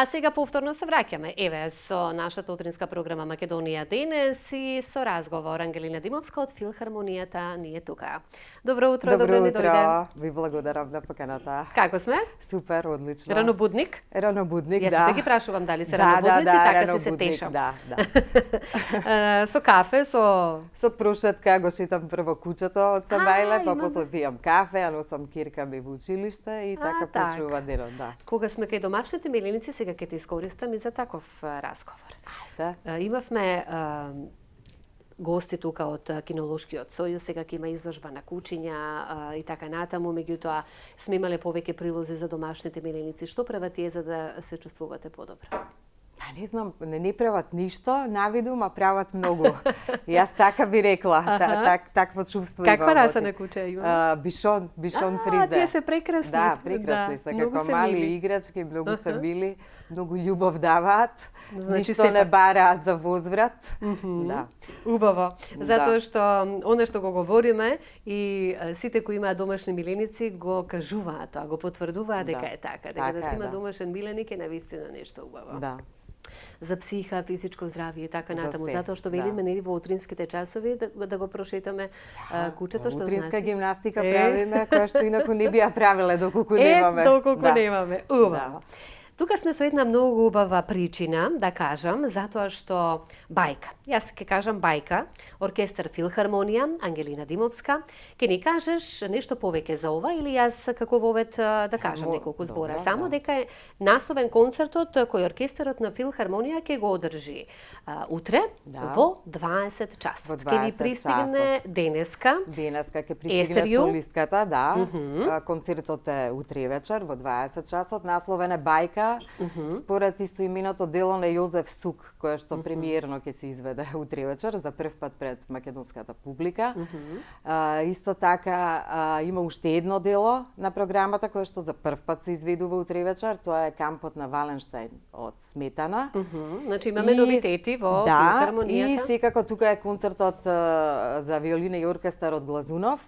А сега повторно се враќаме. Еве со нашата утринска програма Македонија денес и со разговор Ангелина Димовска од Филхармонијата ни е тука. Добро утро, добро ни дојде. Ви благодарам на поканата. Како сме? Супер, одлично. Ранобудник? Ранобудник, да. Јас сите ги прашувам дали се ранобудници, така си се тешам. Да. Со кафе, со прошетка го шитам прво кучето од Сабајле, па има после пијам кафе, а носам кирка ми во училиште и така почнува денот, да. Кога сме кај домашните миленици, сега ќе те искористам и за таков разговор. Ајде. Имавме гости тука од Кинолошкиот сојуз, сега ќе има изложба на кучиња и така натаму, меѓутоа сме имале повеќе прилози за домашните миленици. Што прават тие за да се чувствувате подобро? Не знам, не прават ништо, навидум, а прават многу. Јас така би рекла, такво чувство имам. Каква раса на куче има? Бишон фризде. Тие се прекрасни. Да, прекрасни се, како мали играчки, многу се мили, многу љубов даваат, ништо не бараат за возврат. Да. Убаво, затоа што оно што го говориме и сите кои имаат домашни миленици го кажуваат тоа, го потврдуваат дека е така, дека да си има домашен миленик е навистина нешто убаво. Да. За психа, физичко здравје и така натаму, затоа што велиме нели во утринските часови да го прошетаме кучето, што значи утринска гимнастика правиме, која што инаку не би ја правеле доколку немаме. Доколку немаме. Убаво. Тука сме со една многу убава причина, да кажам, затоа што бајка. Јас ќе кажам бајка, оркестар Филхармонија, Ангелина Димовска. Ќе ни кажеш нешто повеќе за ова или јас како вовет да кажам неколку збора? Само дека е насловен концертот кој оркестарот на Филхармонија ќе го одржи утре во 20 часот. Ќе ни пристигне денеска. Денеска ќе пристигне солистката, да. Концертот е утре вечер во 20 часот. Насловен е бајка. Според истоименото дело на Јозеф Сук, кое што премиерно ќе се изведе утре вечер за прв пат пред македонската публика. Исто така има уште едно дело на програмата кое што за прв пат се изведува утре вечер, тоа е Кампот на Валенштајн од Сметана. Значи имаме новитети во Филхармонијата. И секако тука е концертот за виолина и оркестар од Глазунов,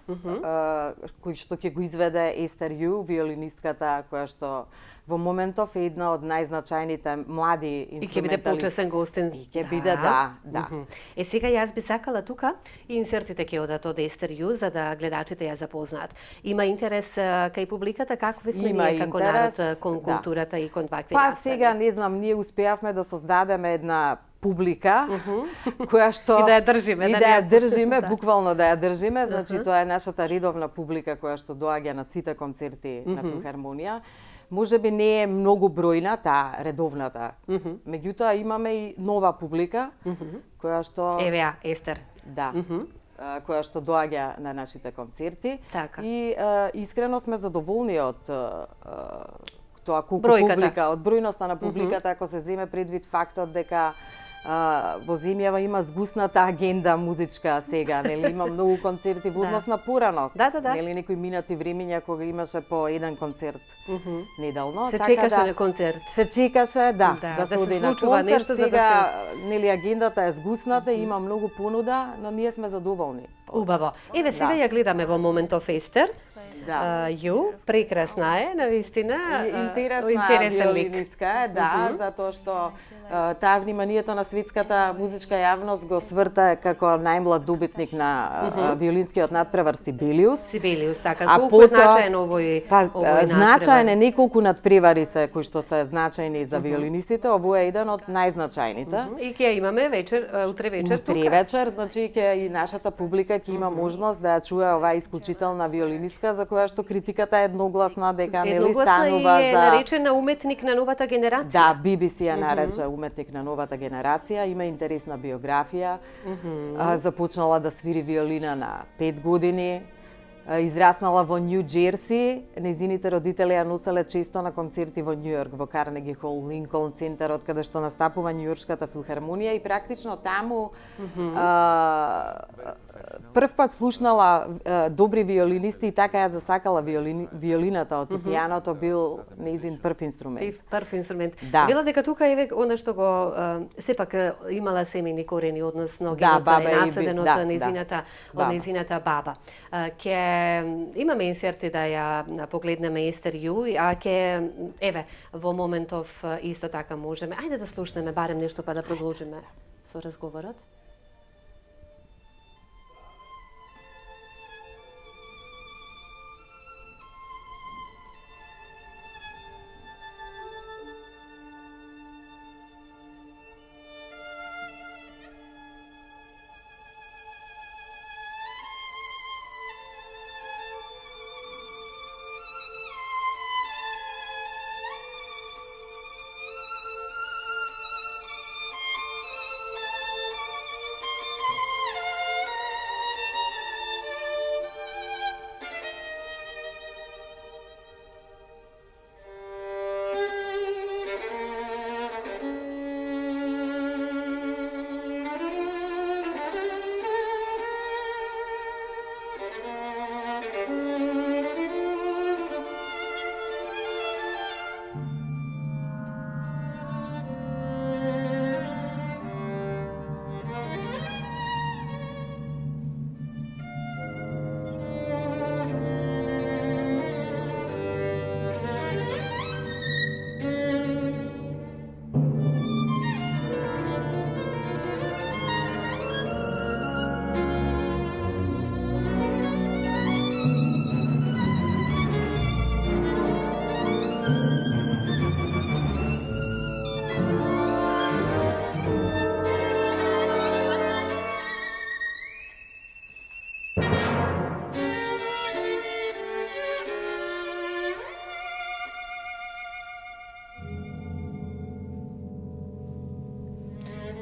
кој што ќе го изведе Естер Ю, виолинистката која што во моментов е една од најзначајните млади инструментали. И ќе биде почесен гостин. И ќе биде, да. Сега јас би сакала тука и инсертите ќе одат од Естер Ю за да гледачите ја запознаат. Има интерес кај публиката, какви сме ние како народ кон културата и кон вакви настави? Па сега не знам, ние успеавме да создадеме една публика која што и да ја држиме, буквално да ја држиме, значи тоа е нашата редовна публика која што доаѓа на сите концерти на Филхармонија. Може би не е многу бројна таа редовната. Меѓутоа имаме и нова публика која што Евеа Естер. Да. Која што доаѓа на нашите концерти. Така. И искрено сме задоволни од тоа колку публика, од бројноста на публиката, ако се земе предвид фактот дека во земјава има згусната агенда музичка сега, нели има многу концерти во однос на порано. Нели некои минати времиња кога имаше по еден концерт неделно, се чекаше на концерт. Се чекаше, да се оди на концерт. Нешто за сега нели агендата е згусната, има многу понуда, но ние сме задоволни. Убаво. Еве сега ја гледаме во моментов Естер. Ю, прекрасна е, навистина. Интересна виолинистка е, да, затоа што таа вниманието на светската музичка јавност го сврта како најмлад добитник на виолинскиот надпревар Сибелиус. Сибелиус, така. Колку е значаен овој надпревар? Значаен е, неколку надпревари се кои што се значајни за виолинистите, овој е еден од најзначајните. И ќе имаме вечер, утре вечер тука. Утре вечер, значи ќе и нашата публика ќе има можност да ја чуе оваа исклучителна виолинистка за која што критиката е едногласна дека нели станува и е наречена уметник на новата генерација. Да, BBC ја нарече уметник на новата генерација, има интересна биографија. Започнала да свири виолина на 5 години. Израснала во Нью Џерси, нејзините родители ја носеле често на концерти во Њујорк, во Карнеги Хол, Линколн центарот, каде што настапува Њујоршката филхармонија и практично таму прв пат слушнала добри виолинисти и така ја засакала виолината од пијаното бил нејзин прв инструмент. Прв инструмент. Да. Била дека тука еве она што го сепак имала семени корени, односно баба е наследен од од нејзината баба. Ќе имаме инсерти да ја погледнеме Естер Ју, а ќе еве во моментов исто така можеме. Ајде да слушнеме барем нешто па да продолжиме со разговорот.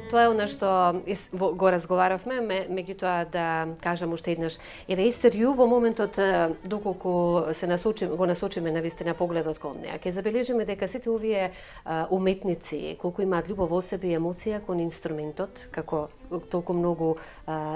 Тоа е она што го разговаравме, меѓутоа да кажам уште еднаш. Еве Естер Ју во моментот доколку го насочиме навистина погледот кон неа, ќе забележиме дека сите овие уметници колку имаат љубов во себе и емоција кон инструментот, како толку многу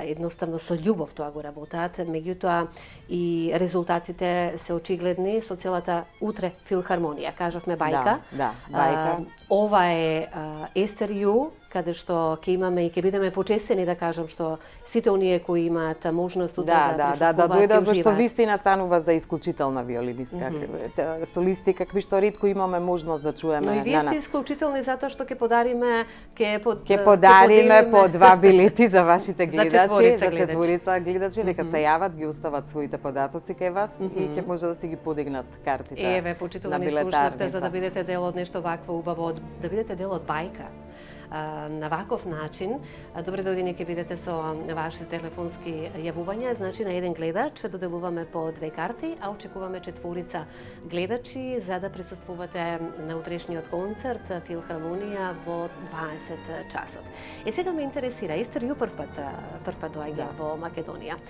едноставно со љубов тоа го работаат, меѓутоа и резултатите се очигледни со целата утре филхармонија. Кажавме бајка. Да, бајка. Ова е Естер Ју, каде што ќе имаме и ќе бидеме почестени да кажам што сите оние кои имаат можност утре да дојдат, зашто вистина станува за исклучителна виолинистка. Солисти какви што ретко имаме можност да чуеме. Но и вие сте исклучителни затоа што ќе подариме ќе подариме по 2 билети за вашите гледачи, за четворица гледачи, нека се јават, ги остават своите податоци кај вас и ќе може да си ги подигнат картите. Еве, почитувани слушнавте за да бидете дел од нешто вакво убаво, да бидете дел од бајка. На ваков начин, добре дојдени ќе бидете со вашите телефонски јавувања, значи на еден гледач доделуваме по 2 карти, а очекуваме четворица гледачи за да присуствувате на утрешниот концерт Филхармонија во 20 часот. Сега ме интересира, Естер Ју прв пат доаѓа во Македонија.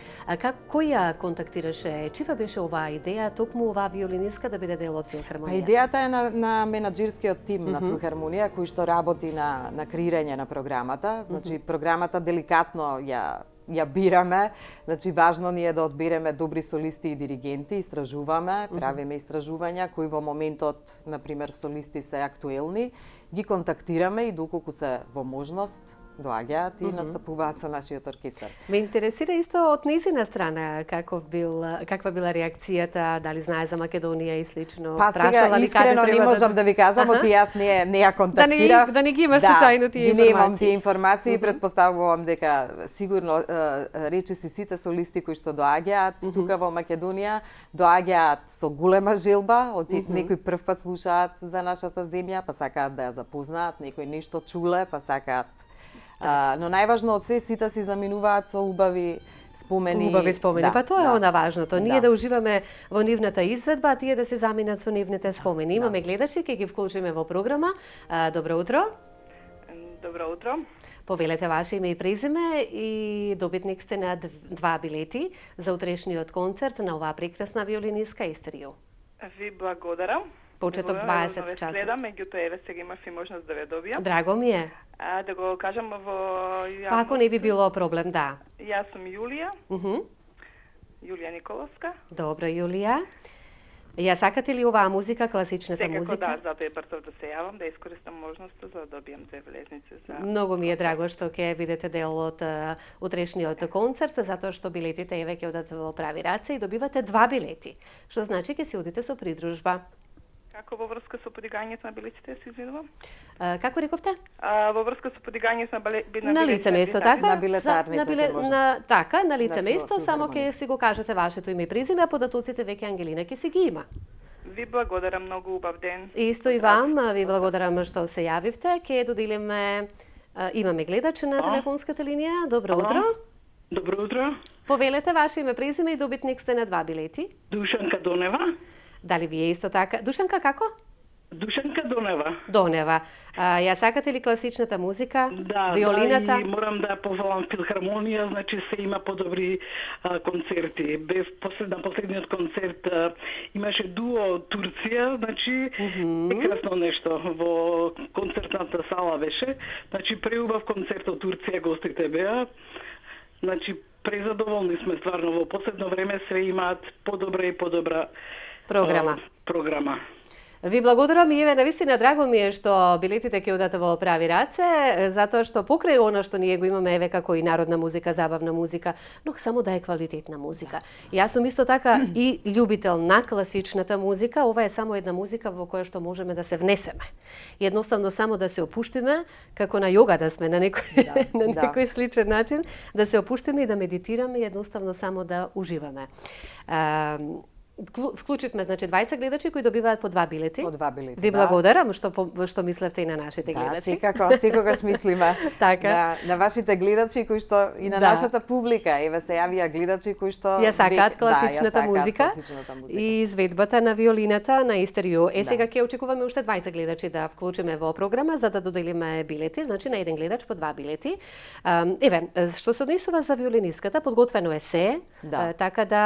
Кој ја контактираше? Чива беше оваа идеја, токму оваа виолинистка да биде дел од Филхармонија? Идејата е на менаџерскиот тим на Филхармонија кој што работи на креирање на програмата. Значи, програмата деликатно ја бираме. Значи, важно ни е да одбереме добри солисти и диригенти, истражуваме, правиме истражувања кои во моментот, например, солисти се актуелни, ги контактираме и доколку се во можност доаѓаат и настапуваат со нашиот оркестар. Ме интересира исто од нејзина страна каква била реакцијата, дали знае за Македонија и слично. Па сега искрено не можам да ви кажам, оти јас не ја контактирав. Да не ги имаш случајно тие информации. Немам тие информации, претпоставувам дека сигурно речиси сите солисти кои што доаѓаат тука во Македонија, доаѓаат со голема желба, оти некои прв пат слушаат за нашата земја, па сакаат да ја запознаат, некои нешто чуле, па сакаат. Но најважно од се сите си заминуваат со убави спомени. Па тоа е она важното. Ние да уживаме во нивната изведба, а тие да се заминат со нивните спомени. Имаме гледачи, ќе ги вклучиме во програма. Добро утро. Добро утро. Повелете ваше име и презиме и добитник сте на 2 билети за утрешниот концерт на оваа прекрасна виолинистка Естер Ју. Ви благодарам. Почеток Добро, 20 ве часот. следам, меѓутоа еве сега имав и можност да ве добијам. Драго ми е. Да го кажам во јавност. Па ако не би било проблем, да. Јас сум Јулија, Мгм. Јулија Николовска. Добро, Јулија. Ја сакате ли оваа музика, класичната Секако музика? да, затоа е брзо да се јавам, да искористам можноста за да добијам две влезници за... Многу ми е драго што ќе бидете дел од утрешниот концерт, затоа што билетите еве ќе одат во прави раце и добивате 2 билети, што значи ќе се одите со придружба. Како во врска со подигањето на билетите, се извинувам? Како рековте? Во врска со подигањето на На лице место, така? На билетарниците може. Така, на лице На место, само ќе филхармонија. си го кажете вашето име и презиме, а податоците веќе Ангелина ќе си ги има. Ви благодарам, многу убав ден. Исто и вам, ви благодарам што се јавивте. Ќе доделиме, имаме гледач на телефонската линија. Добро утро. Добро утро. Повелете ваше име, презиме и добитник сте на 2 билети. Душанка Донева. Дали вие исто така? Душанка како? Душанка Донева. Донева. Ја сакате ли класичната музика? Да, Виолината? да, и морам да похвалам филхармонија, значи се има подобри концерти. Бев на последниот концерт имаше дуо Турција, значи прекрасно нешто во концертната сала беше. Значи преубав концерт од Турција гостите беа. Значи презадоволни сме стварно, во последно време се имаат подобра и подобра Програма. програма. Ви благодарам и еве навистина драго ми е што билетите ќе одат во прави раце, затоа што покрај она што ние го имаме еве како и народна музика, забавна музика, но само да е квалитетна музика. Јас сум исто така и љубител на класичната музика, ова е само една музика во која што можеме да се внесеме. Jednostavно само да се опуштиме, како на јога да сме на некој на некој сличен начин, да се опуштиме и да медитираме, едноставно само да уживаме. Вклучивме значи 20 гледачи кои добиваат по 2 билети. По 2 билети. Ви благодарам што мислевте и на нашите гледачи. Да, секогаш мислиме. Така. На вашите гледачи кои што и на нашата публика, еве се јавија гледачи кои што ја сакаат класичната музика музика. и изведбата на виолината на Истерио. Сега ќе очекуваме уште 20 гледачи да вклучиме во програма за да доделиме билети, значи на еден гледач по 2 билети. Еве, што се однесува за виолиниската, подготвено е се, така да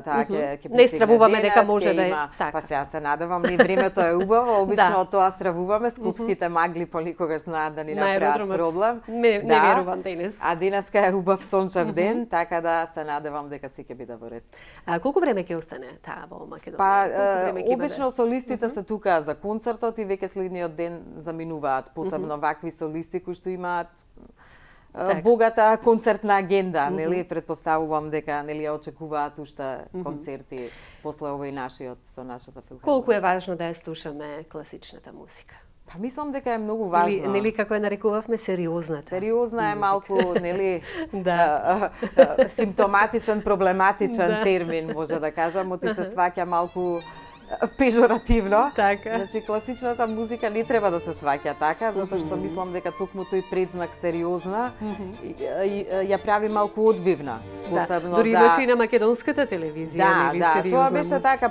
таа ќе не стравуваме дека може да е така. Па сега се надевам, ни времето е убаво, обично од тоа стравуваме, скупските магли понекогаш знаат да ни направат проблем. Не верувам денес. А денеска е убав сончев ден, така да се надевам дека се ќе биде во ред. Колку време ќе остане таа во Македонија? Па обично солистите се тука за концертот и веќе следниот ден заминуваат, посебно вакви солисти кои што имаат богата концертна агенда, нели, претпоставувам дека нели ја очекуваат уште концерти после овој нашиот со нашата филхармонија. Колку е важно да ја слушаме класичната музика? Па мислам дека е многу важно. Нели како ја нарекувавме сериозната. Сериозна е малку, нели, Да. симптоматичен, проблематичен термин, може да кажам, оти се сваќа малку пежоративно. Така. Значи класичната музика не треба да се сваќа така, затоа што мислам дека токму тој предзнак сериозна ја прави малку одбивна. Посебно дури имаше и на македонската телевизија, нели, сериозна. Тоа беше така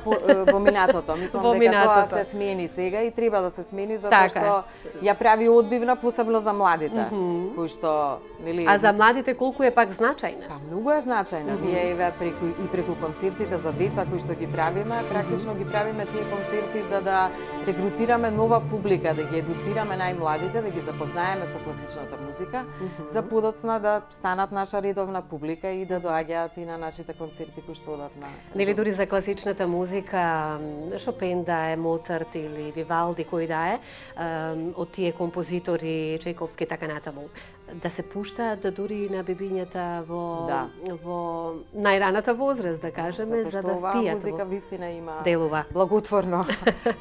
во минатото. Мислам дека тоа се смени сега и треба да се смени затоа што ја прави одбивна посебно за младите, кои што, нели. А за младите колку е пак значајна? Па многу е значајна. Вие еве преку концертите за деца кои што ги правиме, практично ги правиме тие концерти за да регрутираме нова публика, да ги едуцираме најмладите, да ги запознаеме со класичната музика, за подоцна да станат наша редовна публика и да доаѓаат и на нашите концерти кои што одат на. Нели дури за класичната музика, Шопен да е, Моцарт или Вивалди кој да е, од тие композитори, Чајковски и така натаму, да се пуштаат дури на бебињата во најраната возраст, да кажеме, за да впијат. Музика вистина има делува благотворно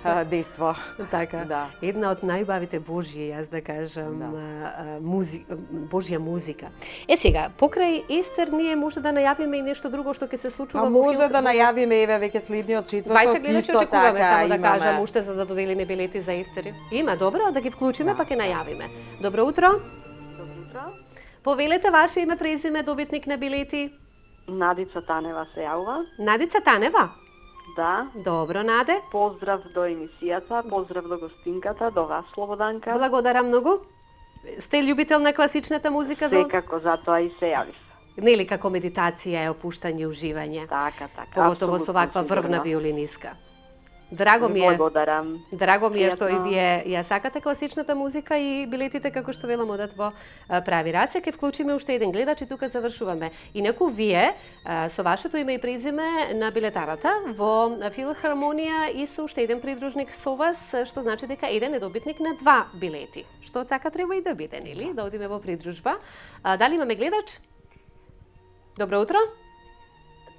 дејство. Така. Да. Една од најубавите Божји, јас да кажам, Божја музика. Сега, покрај Естер ние може да најавиме и нешто друго што ќе се случува во може да најавиме еве веќе следниот четврток 20 гледачи исто очекуваме, така само да имаме. кажам уште за да доделиме билети за Естер. Има, добро, да ги вклучиме па ќе најавиме. Добро утро. Добро утро. Повелете ваше име, презиме, добитник на билети. Надица Танева се јавува. Надица Танева. Да. Добро, Наде. Поздрав до емисијата, поздрав до гостинката, до вас, Слободанка. Благодарам многу. Сте љубител на класичната музика? Секако, затоа и се јавив. Нели како медитација е опуштање, уживање. Така. Поготово со апсолутно ваква врвна сигурно. виолиниска. Драго ми е. Благодарам. Драго ми е што и Пријатно. вие ја сакате класичната музика и билетите како што велам одат во прави раце. Ке вклучиме уште еден гледач и тука завршуваме. Инаку вие со вашето име и презиме на билетарата во Филхармонија и со уште еден придружник со вас, што значи дека еден е добитник на 2 билети. Што така треба и да биде, нели? Да одиме во придружба. Дали имаме гледач? Добро утро.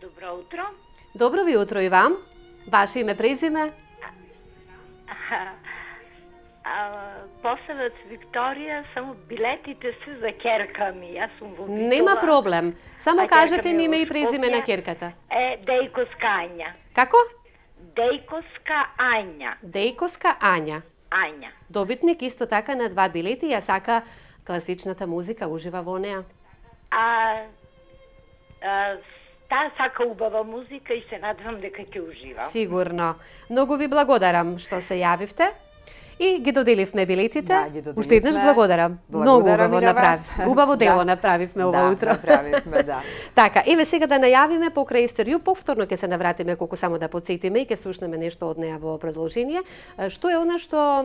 Добро утро. Добро ви утро и вам. Ваше име, презиме? Посевец Викторија, само билетите се за керка ми. Јас сум во Битола. Нема проблем. Само А кажете керка ми е име во и презиме на Скопје. керката. Дејковска Ања. Како? Дејковска Ања. Дејковска Ања. Ања. Добитник исто така на 2 билети, ја сака класичната музика, ужива во неа. Таа сака убава музика и се надевам дека ќе ужива. Сигурно. Многу ви благодарам што се јавивте. И ги доделивме билетите. Да, ги доделивме. Уште еднаш благодарам. Многу Благодарам убаво и на вас. направи. Убаво дело Да. направивме ова Да, утро. направивме, да. Така, еве сега да најавиме покрај Истерiju, повторно ќе се навратиме колку само да потсетиме и ќе слушнеме нешто од неа во продолжение. Што е она што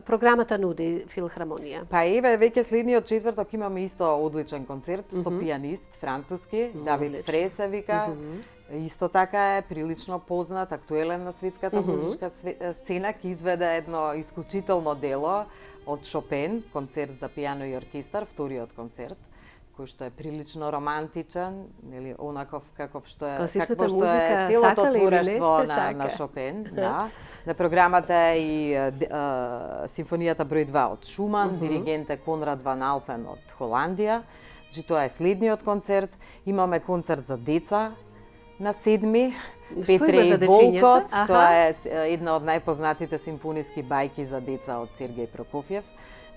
програмата нуди Филхармонија? Па еве, веќе следниот четврток имаме исто одличен концерт со пијанист француски, Давид Одлично. Фре се вика. Исто така е прилично познат, актуелен на светската музичка сцена, ќе изведе едно исклучително дело од Шопен, концерт за пијано и оркестар, вториот концерт, кој што е прилично романтичен, нели онаков каков што е Класичната какво што музика, е целото сакале или не? творештво на Така. Шопен, да. На програмата е и симфонијата број 2 од Шуман, диригент е Конрад ван Алфен од Холандија. Значи тоа е следниот концерт. Имаме концерт за деца на 7. Што има Петре за и дечињата? волкот, Аха. тоа е една од најпознатите симфониски бајки за деца од Сергеј Прокофјев.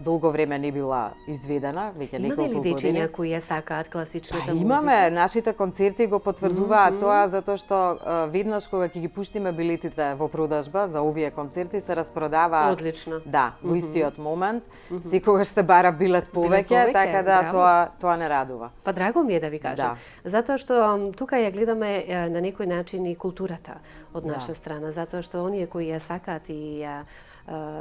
Долго време не била изведена, веќе Имаме ли неколку години. дечиња кои ја сакаат класичната Па музика? имаме, нашите концерти го потврдуваат тоа, затоа што веднаш кога ќе ги пуштиме билетите во продажба за овие концерти се распродаваат. Одлично. Да, во истиот момент. Секогаш се бара билет повеќе, така да браво. тоа не радува. Па драго ми е да ви кажам. Затоа што тука ја гледаме на некој начин и културата од наша страна, затоа што оние кои ја сакаат и ја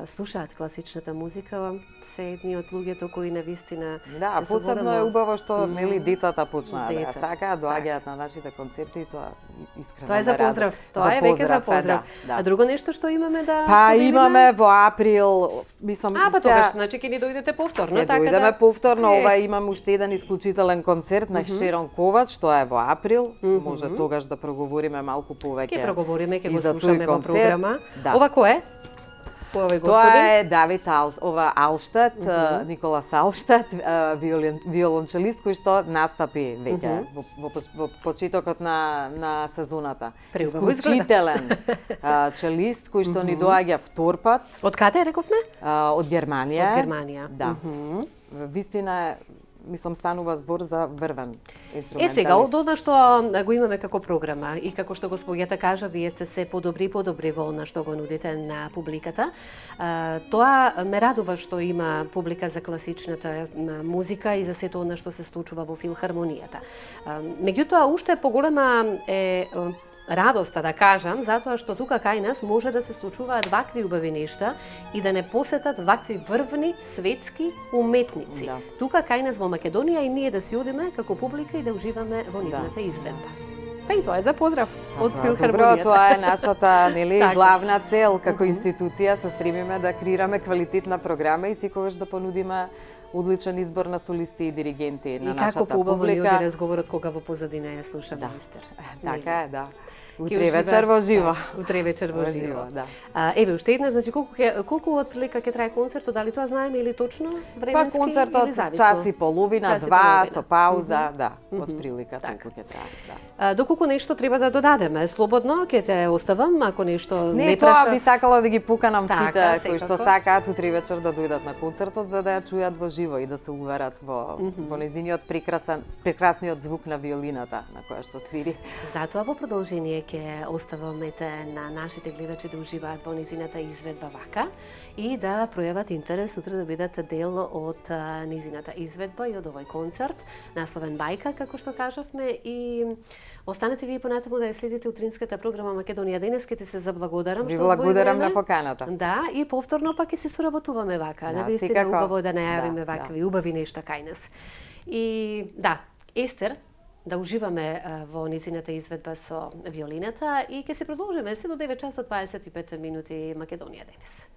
слушаат класичната музика се едни од луѓето кои навистина Да, се посебно е убаво што нели децата почнаа да ја Децата, сакаат, доаѓаат на нашите концерти и тоа искрено Тоа е за ме радува. поздрав. Тоа е веќе за поздрав. Да. А друго нешто што имаме да Па споделиме? имаме во април, мислам, Па тогаш, значи ќе ни дојдете повторно, Ќе така дојдеме да... повторно, Е, ова имам уште еден исклучителен концерт на Шерон Ковач, што е во април. Може тогаш да проговориме малку повеќе. Ќе проговориме, ќе и го за тој слушаме во концерт. програма. Да. Ова кој е? Овој Тоа господин? е Давид Алштет, Николас Алштет, виолончелист кој што настапи веќе во почетокот на сезоната. Преубаво Исклучителен челист кој што ни доаѓа втор пат Од каде рековме? од Германија. Од Германија. Да. Вистина мислам станува збор за врвен Е инструменталист. сега, од она што го имаме како програма и како што господјата кажа, вие сте се подобри и подобри во она што го нудите на публиката. Тоа ме радува што има публика за класичната музика и за сето она што се случува во Филхармонијата. Меѓутоа, уште поголема е радоста да кажам, затоа што тука кај нас може да се случуваат вакви убави нешта и да не посетат вакви врвни светски уметници. Да. Тука кај нас во Македонија и ние да си одиме како публика и да уживаме во нивната изведба. Па и тоа е за поздрав од Добро, Филхармонијата. тоа е нашата нели Така. главна цел како институција, се стремиме да креираме квалитетна програма и секогаш да понудиме одличен избор на солисти и диригенти на И нашата како поубаво ни публика. оди разговорот кога во позадина ја слушаме мистер. Така е, да. Ќе Утре уживаат, вечер во живо. да, утре вечер во Во живо. живо, да. Еве уште еднаш, значи колку отприлика ќе трае концертот, дали тоа знаеме или точно Па временски концертот или зависно? час и половина, Час и два, половина. со пауза, да, од прилика Така. толку ќе трае, да. Доколку нешто треба да додадеме, слободно ќе те оставам, ако нешто Не, не тоа праша. би сакала да ги поканам Така, сите кои што секако. сакаат утре вечер да дојдат на концертот за да ја чујат во живо и да се уверат во незиниот прекрасниот звук на виолината на која што свири. Затоа во продолжение ќе оставаме на нашите гледачи да уживаат во низината изведба вака и да пројават интерес утре да бидат дел од низината изведба и од овој концерт насловен Бајка, како што кажавме, и останете вие понатаму да ја следите утринската програма Македонија денес. Ке ти се заблагодарам што благодарам на поканата. Да, и повторно пак ќе се соработуваме вака. Да, вистина убаво да најавиме вакви убави нешта кај нас. И да, Естер, да уживаме во низината изведба со виолината и ќе се продолжиме се до 9 часа 25 минути Македонија денес.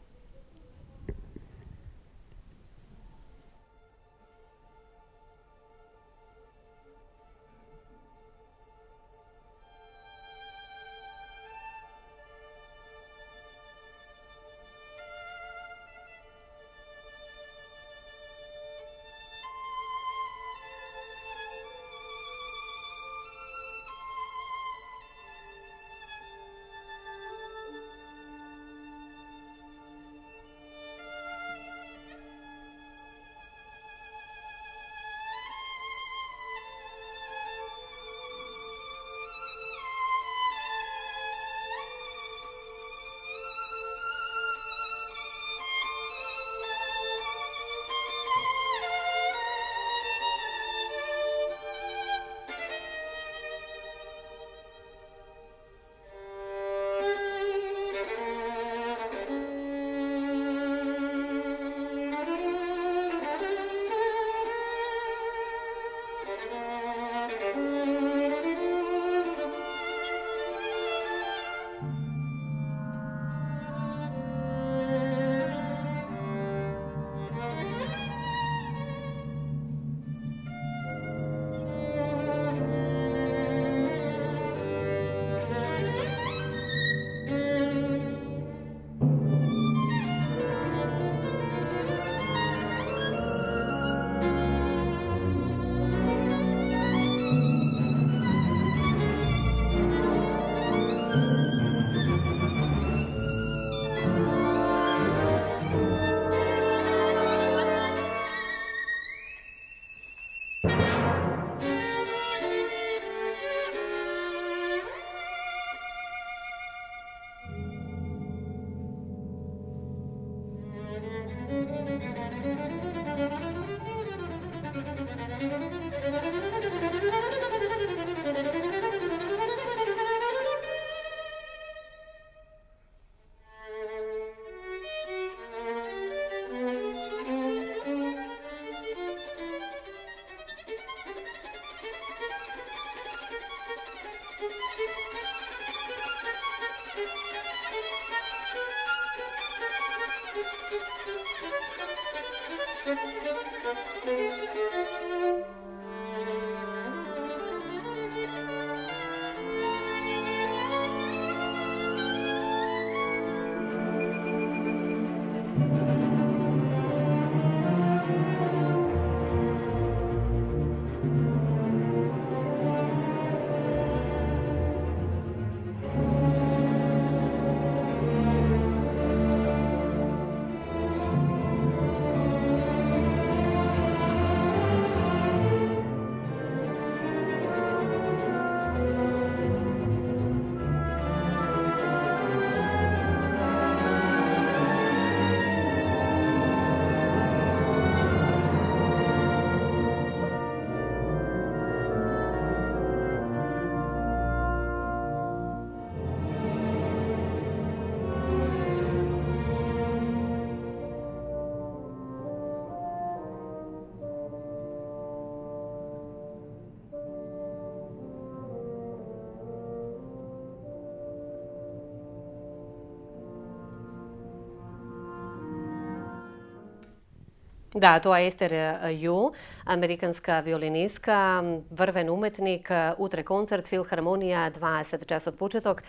Да, тоа е Естер Ју, американска виолинистка, врвен уметник. Утре концерт, Филхармонија, 20 часот почеток.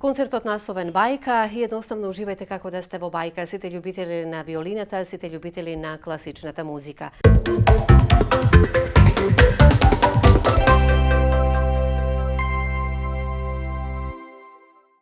Концертот насловен Бајка и едноставно уживајте како да сте во бајка. Сите љубители на виолината, сите љубители на класичната музика.